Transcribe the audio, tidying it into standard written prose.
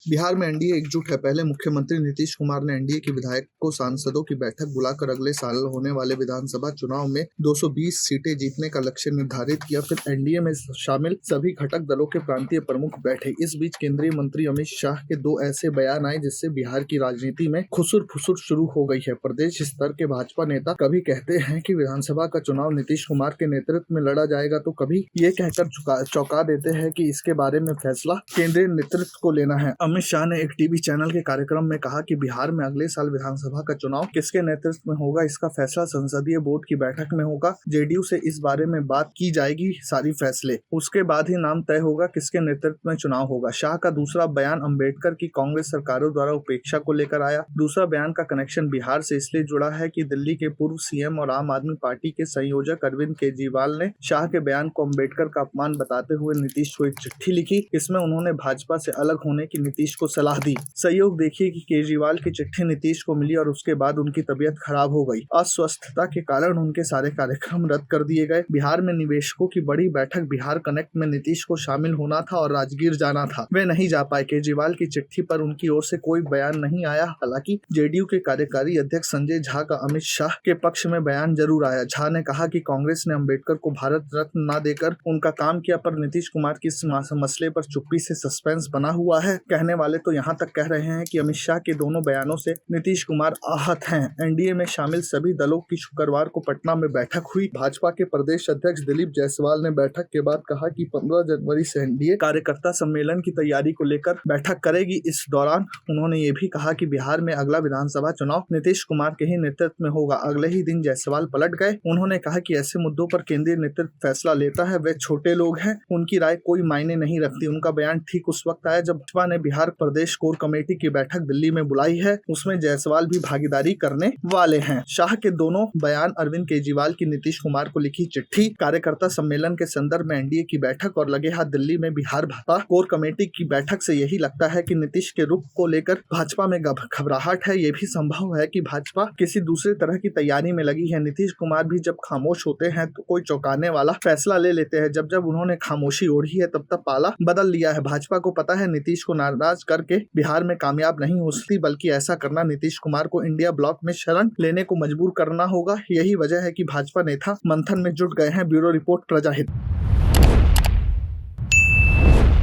बिहार में एनडीए एकजुट है। पहले मुख्यमंत्री नीतीश कुमार ने एनडीए के विधायकों सांसदों की बैठक बुलाकर अगले साल होने वाले विधानसभा चुनाव में 220 सीटें जीतने का लक्ष्य निर्धारित किया। फिर एनडीए में शामिल सभी घटक दलों के प्रांतीय प्रमुख बैठे। इस बीच केंद्रीय मंत्री अमित शाह के दो ऐसे बयान आए जिससे बिहार की राजनीति में खुसुर फुसुर शुरू हो गई है। प्रदेश स्तर के भाजपा नेता कभी कहते हैं कि विधानसभा का चुनाव नीतीश कुमार के नेतृत्व में लड़ा जाएगा, तो कभी ये कहकर चौंका देते हैं कि इसके बारे में फैसला केंद्रीय नेतृत्व को लेना है। अमित शाह ने एक टीवी चैनल के कार्यक्रम में कहा कि बिहार में अगले साल विधानसभा का चुनाव किसके नेतृत्व में होगा, इसका फैसला संसदीय बोर्ड की बैठक में होगा। जेडीयू से इस बारे में बात की जाएगी, सारी फैसले उसके बाद ही नाम तय होगा किसके नेतृत्व में चुनाव होगा। शाह का दूसरा बयान अंबेडकर की कांग्रेस सरकारों द्वारा उपेक्षा को लेकर आया। दूसरा बयान का कनेक्शन बिहार से इसलिए जुड़ा है कि दिल्ली के पूर्व सीएम और आम आदमी पार्टी के संयोजक अरविंद केजरीवाल ने शाह के बयान को अंबेडकर का अपमान बताते हुए नीतीश को एक चिट्ठी लिखी। इसमें उन्होंने भाजपा से अलग होने की नीतीश को सलाह दी। संयोग देखिए कि केजरीवाल की चिट्ठी नीतीश को मिली और उसके बाद उनकी तबीयत खराब हो गई। अस्वस्थता के कारण उनके सारे कार्यक्रम रद्द कर दिए गए। बिहार में निवेशकों की बड़ी बैठक बिहार कनेक्ट में नीतीश को शामिल होना था और राजगीर जाना था, वे नहीं जा पाए। केजरीवाल की चिट्ठी पर उनकी ओर से कोई बयान नहीं आया। हालांकि जेडीयू के कार्यकारी अध्यक्ष संजय झा का अमित शाह के पक्ष में बयान जरूर आया। झा ने कहा कि कांग्रेस ने अंबेडकर को भारत रत्न न देकर उनका काम किया, पर नीतीश कुमार की इस मसले पर चुप्पी से सस्पेंस बना हुआ है। कहने वाले तो यहाँ तक कह रहे हैं कि अमित शाह के दोनों बयानों से नीतीश कुमार आहत हैं। एनडीए में शामिल सभी दलों की शुक्रवार को पटना में बैठक हुई। भाजपा के प्रदेश अध्यक्ष दिलीप जायसवाल ने बैठक के बाद कहा कि 15 जनवरी से एनडीए कार्यकर्ता सम्मेलन की तैयारी को लेकर बैठक करेगी। इस दौरान उन्होंने ये भी कहा कि बिहार में अगला विधानसभा चुनाव नीतीश कुमार के ही नेतृत्व में होगा। अगले ही दिन जायसवाल पलट गए। उन्होंने कहा कि ऐसे मुद्दों पर केंद्रीय नेतृत्व फैसला लेता है, वे छोटे लोग हैं, उनकी राय कोई मायने नहीं रखती। उनका बयान ठीक उस वक्त आया जब भाजपा ने बिहार प्रदेश कोर कमेटी की बैठक दिल्ली में बुलाई है, उसमें जायसवाल भी भागीदारी करने वाले हैं। शाह के दोनों बयान, अरविंद केजरीवाल की नीतीश कुमार को लिखी चिट्ठी, कार्यकर्ता सम्मेलन के संदर्भ में एनडीए की बैठक और लगे हाथ दिल्ली में बिहार भाजपा कोर कमेटी की बैठक से यही लगता है कि नीतीश के रुख को लेकर भाजपा में घबराहट है। ये भी संभव है कि भाजपा किसी दूसरे तरह की तैयारी में लगी है। नीतीश कुमार भी जब खामोश होते हैं तो कोई चौंकाने वाला फैसला ले लेते हैं। जब जब उन्होंने खामोशी ओढ़ी है तब तब पाला बदल लिया है। भाजपा को पता है नीतीश को नाराज करके बिहार में कामयाब नहीं हो सकती, बल्कि ऐसा करना नीतीश कुमार को इंडिया ब्लॉक में शरण लेने को मजबूर करना होगा। यही वजह है कि भाजपा नेता मंथन में जुट गए हैं। Bureau report, प्रजाहित।